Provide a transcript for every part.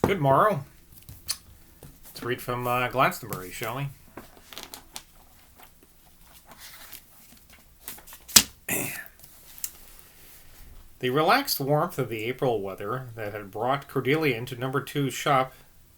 Good morrow. Let's read from Glastonbury, shall we? The relaxed warmth of the April weather that had brought Cordelia into number two's shop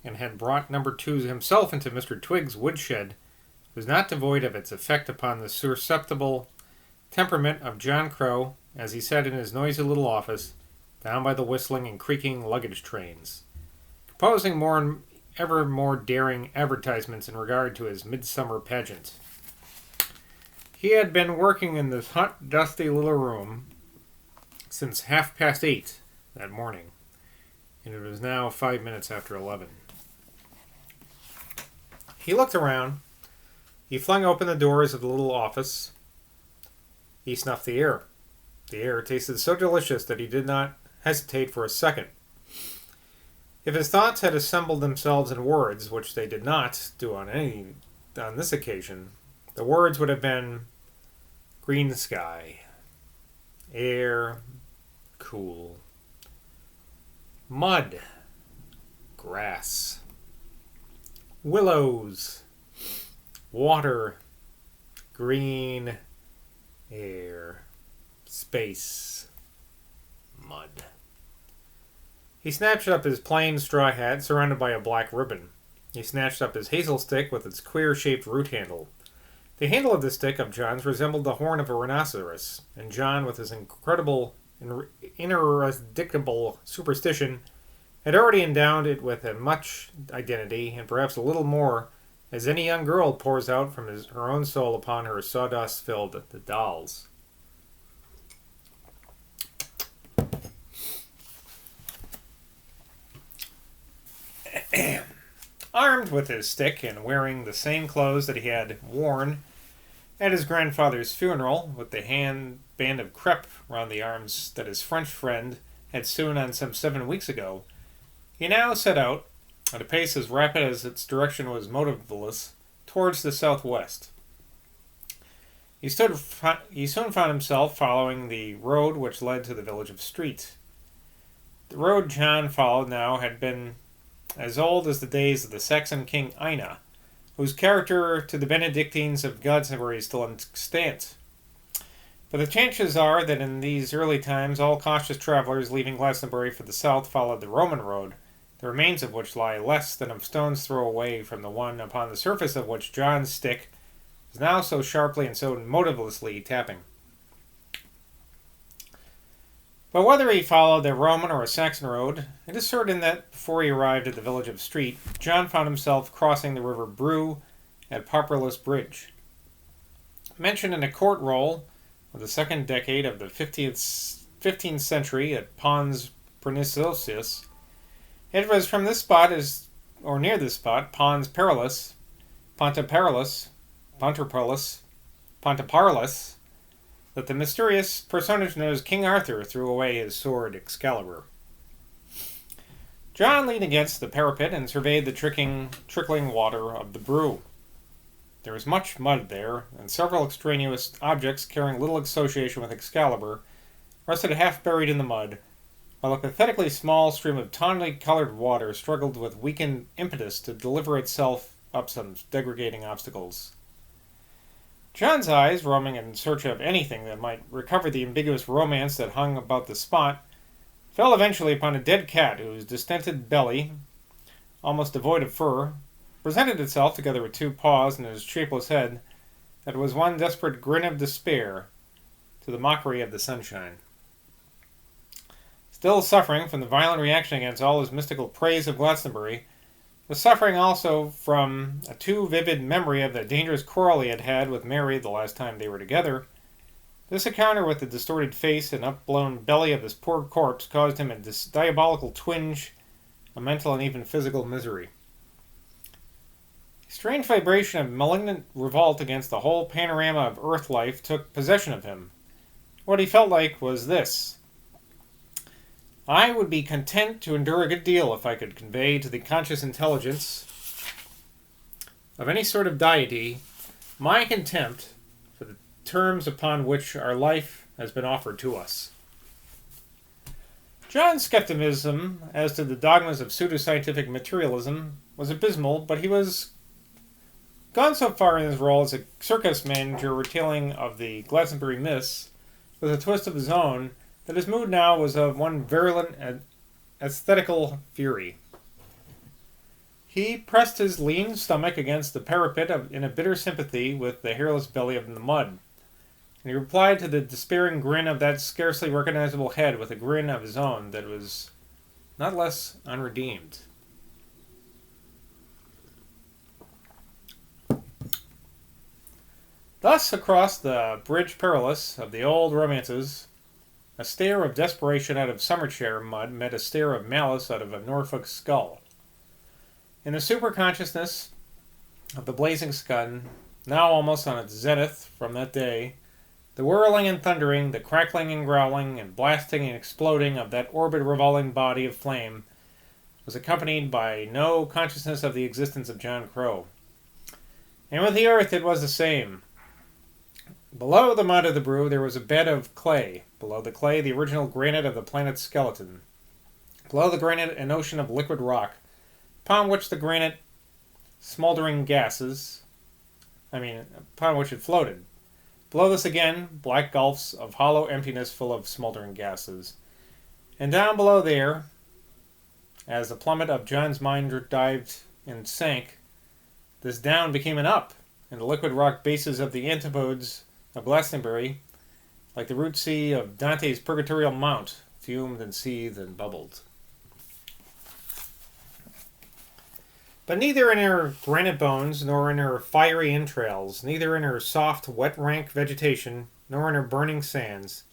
and had brought number two himself into Mr. Twig's woodshed was not devoid of its effect upon the susceptible temperament of John Crow as he sat in his noisy little office down by the whistling and creaking luggage trains, composing more and ever more daring advertisements in regard to his midsummer pageant. He had been working in this hot, dusty little room since 8:30 that morning, and it was now 5 minutes after 11. He looked around. He flung open the doors of the little office. He snuffed the air. The air tasted so delicious that he did not hesitate for a second. If his thoughts had assembled themselves in words, which they did not do on this occasion, the words would have been green sky, air, cool, mud, grass, willows, water, green, air, space, mud. He snatched up his plain straw hat surrounded by a black ribbon. He snatched up his hazel stick with its queer-shaped root handle. The handle of the stick of John's resembled the horn of a rhinoceros, and John, with his incredible, ineradicable superstition, had already endowed it with as much identity, and perhaps a little more, as any young girl pours out from her own soul upon her sawdust-filled dolls. Armed with his stick and wearing the same clothes that he had worn at his grandfather's funeral, with the band of crepe round the arms that his French friend had sewn on some 7 weeks ago, he now set out, at a pace as rapid as its direction was motiveless, towards the southwest. He soon found himself following the road which led to the village of Street. The road John followed now had been as old as the days of the Saxon king Ina, whose character to the Benedictines of Glastonbury is still extant. But the chances are that in these early times all cautious travellers leaving Glastonbury for the south followed the Roman road, the remains of which lie less than a stone's throw away from the one upon the surface of which John's stick is now so sharply and so motivelessly tapping. But whether he followed the Roman or a Saxon road, it is certain that before he arrived at the village of Street, John found himself crossing the river Brue at Poplarless Bridge. Mentioned in a court roll of the second decade of the 15th century at Pons Pernicious, it was from this spot, or near this spot, Pons Perilous, Pontaparlus, that the mysterious personage known as King Arthur threw away his sword Excalibur. John leaned against the parapet and surveyed the trickling water of the Brue. There was much mud there, and several extraneous objects carrying little association with Excalibur rested half buried in the mud, while a pathetically small stream of tawny-colored water struggled with weakened impetus to deliver itself up some degrading obstacles. John's eyes, roaming in search of anything that might recover the ambiguous romance that hung about the spot, fell eventually upon a dead cat whose distended belly, almost devoid of fur, presented itself, together with two paws and his shapeless head, that it was one desperate grin of despair to the mockery of the sunshine. Still suffering from the violent reaction against all his mystical praise of Glastonbury, was suffering also from a too vivid memory of the dangerous quarrel he had had with Mary the last time they were together. This encounter with the distorted face and upblown belly of this poor corpse caused him a diabolical twinge of mental and even physical misery. A strange vibration of malignant revolt against the whole panorama of earth life took possession of him. What he felt like was this: I would be content to endure a good deal if I could convey to the conscious intelligence of any sort of deity my contempt for the terms upon which our life has been offered to us. John's skepticism as to the dogmas of pseudoscientific materialism was abysmal, but he was gone so far in his role as a circus manager retelling of the Glastonbury myths with a twist of his own that his mood now was of one virulent aesthetical fury. He pressed his lean stomach against the parapet in a bitter sympathy with the hairless belly of the mud, and he replied to the despairing grin of that scarcely recognizable head with a grin of his own that was not less unredeemed. Thus, across the bridge perilous of the old romances, a stare of desperation out of summer-chair mud met a stare of malice out of a Norfolk skull. In the superconsciousness of the blazing sun, now almost on its zenith from that day, the whirling and thundering, the crackling and growling, and blasting and exploding of that orbit-revolving body of flame was accompanied by no consciousness of the existence of John Crow. And with the earth it was the same. Below the mud of the brew there was a bed of clay. Below the clay, the original granite of the planet's skeleton. Below the granite, an ocean of liquid rock, upon which the granite smoldering gases, upon which it floated. Below this again, black gulfs of hollow emptiness full of smoldering gases. And down below there, as the plummet of John's mind dived and sank, this down became an up, and the liquid rock bases of the antipodes of Glastonbury, like the root sea of Dante's Purgatorial Mount, fumed and seethed and bubbled. But neither in her granite bones, nor in her fiery entrails, neither in her soft, wet, rank vegetation, nor in her burning sands,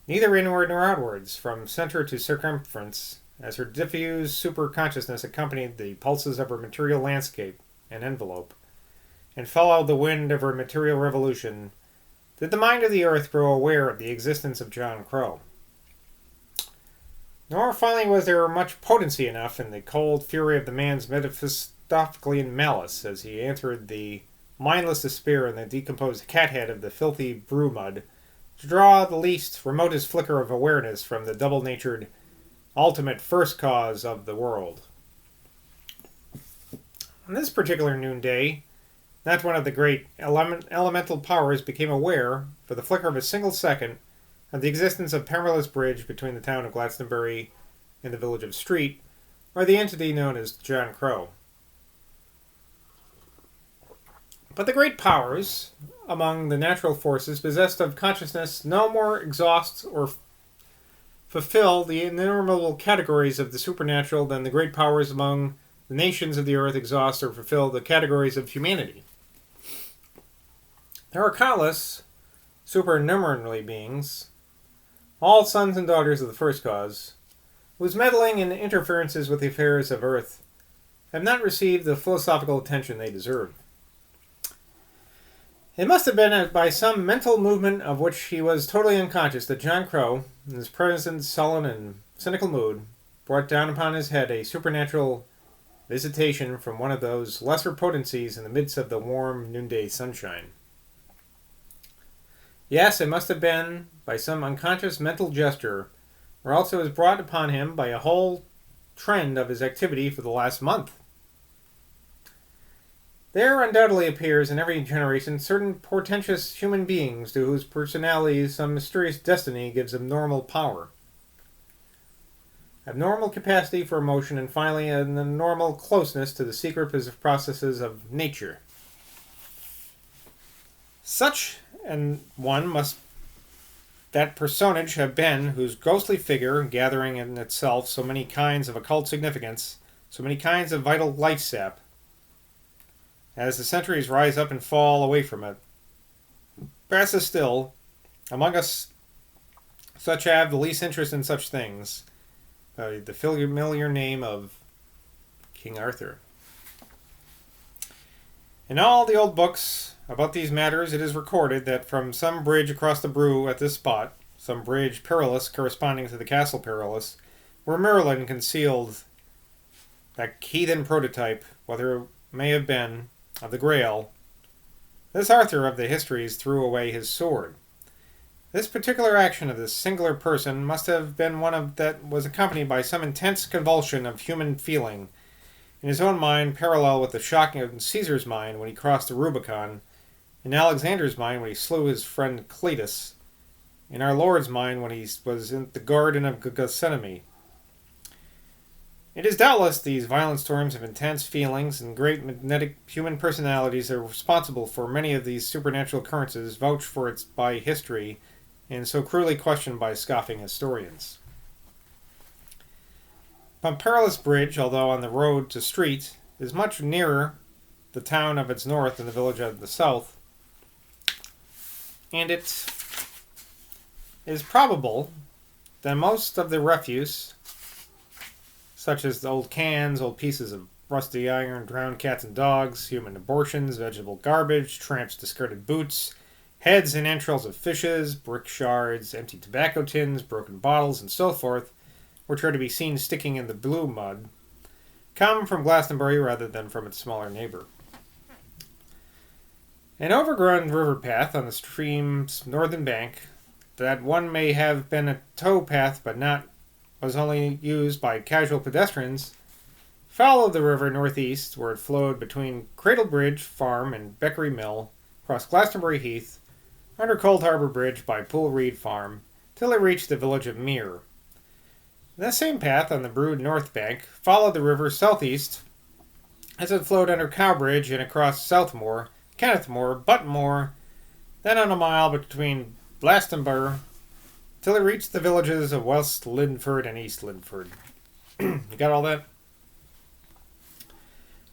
neither inward nor outwards, from center to circumference, as her diffuse super-consciousness accompanied the pulses of her material landscape and envelope, and followed the wind of her material revolution, did the mind of the earth grow aware of the existence of John Crow. Nor finally was there much potency enough in the cold fury of the man's Mephistopheleian malice as he answered the mindless despair in the decomposed cathead of the filthy brew mud to draw the least remotest flicker of awareness from the double-natured ultimate first cause of the world. On this particular noonday, not one of the great elemental powers became aware, for the flicker of a single second, of the existence of Perilous Bridge between the town of Glastonbury and the village of Street, or the entity known as John Crow. But the great powers among the natural forces possessed of consciousness no more exhaust or fulfill the innumerable categories of the supernatural than the great powers among the nations of the earth exhaust or fulfill the categories of humanity. There are countless supernumerary beings, all sons and daughters of the first cause, whose meddling and interferences with the affairs of earth have not received the philosophical attention they deserve. It must have been by some mental movement of which he was totally unconscious that John Crow, in his present sullen and cynical mood, brought down upon his head a supernatural visitation from one of those lesser potencies in the midst of the warm noonday sunshine. Yes, it must have been by some unconscious mental gesture, or else it was brought upon him by a whole trend of his activity for the last month. There undoubtedly appears in every generation certain portentous human beings to whose personalities some mysterious destiny gives abnormal power, abnormal capacity for emotion, and finally an abnormal closeness to the secret processes of nature. Such an one must that personage have been whose ghostly figure, gathering in itself so many kinds of occult significance, so many kinds of vital life sap, as the centuries rise up and fall away from it, passes still, among us such have the least interest in such things, the familiar name of King Arthur. In all the old books about these matters it is recorded that from some bridge across the Brew at this spot, some bridge perilous corresponding to the Castle Perilous, where Merlin concealed that heathen prototype, whether it may have been, of the Grail, this Arthur of the histories threw away his sword. This particular action of this singular person must have been one that was accompanied by some intense convulsion of human feeling, in his own mind parallel with the shocking of Caesar's mind when he crossed the Rubicon, in Alexander's mind when he slew his friend Cletus, in our Lord's mind when he was in the Garden of Gethsemane. It is doubtless these violent storms of intense feelings and great magnetic human personalities that are responsible for many of these supernatural occurrences vouched for by history and so cruelly questioned by scoffing historians. Perilous Bridge, although on the road to Street, is much nearer the town of its north than the village of the south, and it is probable that most of the refuse, such as the old cans, old pieces of rusty iron, drowned cats and dogs, human abortions, vegetable garbage, tramps' discarded boots, heads and entrails of fishes, brick shards, empty tobacco tins, broken bottles, and so forth, which are to be seen sticking in the blue mud, come from Glastonbury rather than from its smaller neighbor. An overgrown river path on the stream's northern bank, that one may have been a tow path but was only used by casual pedestrians, followed the river northeast where it flowed between Cradlebridge Farm and Beckery Mill, across Glastonbury Heath, under Cold Harbour Bridge by Pool Reed Farm, till it reached the village of Mere. That same path on the Brood north bank followed the river southeast as it flowed under Cowbridge and across Southmore, Kennethmore, Buttonmore, then on a mile between Glastonbury, till it reached the villages of West Lindford and East Lindford. You got all that?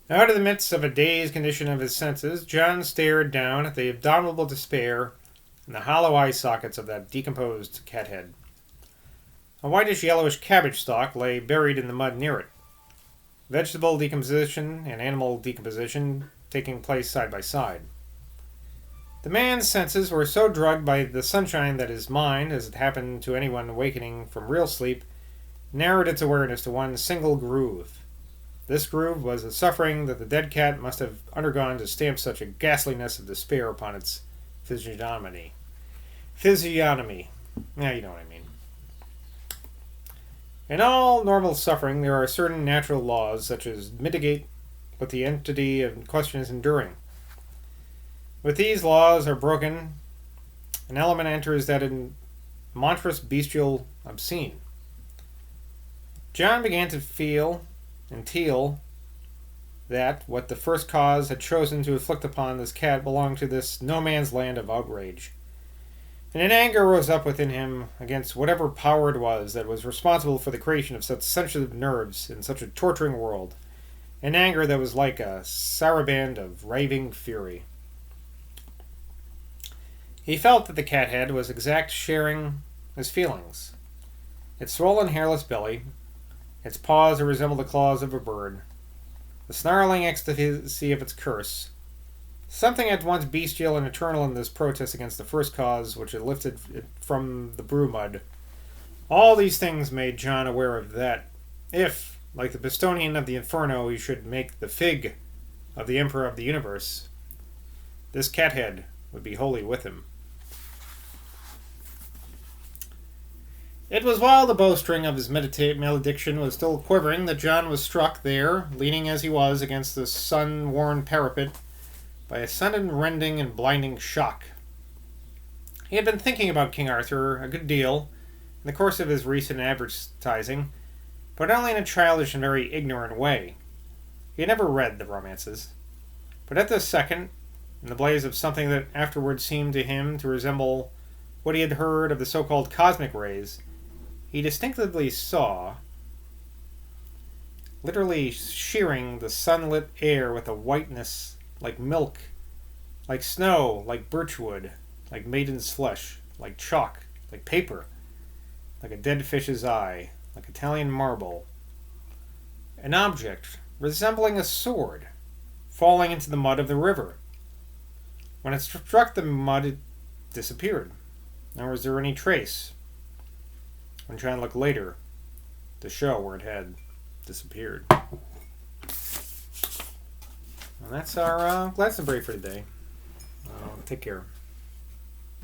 Out of the midst of a dazed condition of his senses, John stared down at the abominable despair and the hollow eye sockets of that decomposed cat head. A whitish-yellowish cabbage stalk lay buried in the mud near it. Vegetable decomposition and animal decomposition taking place side by side. The man's senses were so drugged by the sunshine that his mind, as it happened to anyone awakening from real sleep, narrowed its awareness to one single groove. This groove was the suffering that the dead cat must have undergone to stamp such a ghastliness of despair upon its physiognomy. Yeah, you know what I mean. In all normal suffering, there are certain natural laws, such as mitigate what the entity in question is enduring. When these laws are broken, an element enters that in monstrous, bestial, obscene. John began to feel and teal that what the first cause had chosen to inflict upon this cat belonged to this no-man's land of outrage. And an anger rose up within him against whatever power it was that was responsible for the creation of such sensitive nerves in such a torturing world. An anger that was like a saraband of raving fury. He felt that the cat head was exact sharing his feelings. Its swollen hairless belly, its paws that resembled the claws of a bird, the snarling ecstasy of its curse, something at once bestial and eternal in this protest against the first cause which had lifted it from the brew mud. All these things made John aware of that, if, like the Bostonian of the Inferno, he should make the fig of the Emperor of the Universe, this cat head would be wholly with him. It was while the bowstring of his malediction was still quivering that John was struck there, leaning as he was against the sun-worn parapet, by a sudden rending and blinding shock. He had been thinking about King Arthur a good deal in the course of his recent advertising, but only in a childish and very ignorant way. He had never read the romances. But at this second, in the blaze of something that afterward seemed to him to resemble what he had heard of the so-called cosmic rays, he distinctively saw, literally shearing the sunlit air with a whiteness like milk, like snow, like birchwood, like maiden's flesh, like chalk, like paper, like a dead fish's eye, like Italian marble. An object resembling a sword falling into the mud of the river. When it struck the mud, it disappeared. Nor was there any trace. When John looked later, to show where it had disappeared. And that's our Glastonbury for today. Take care.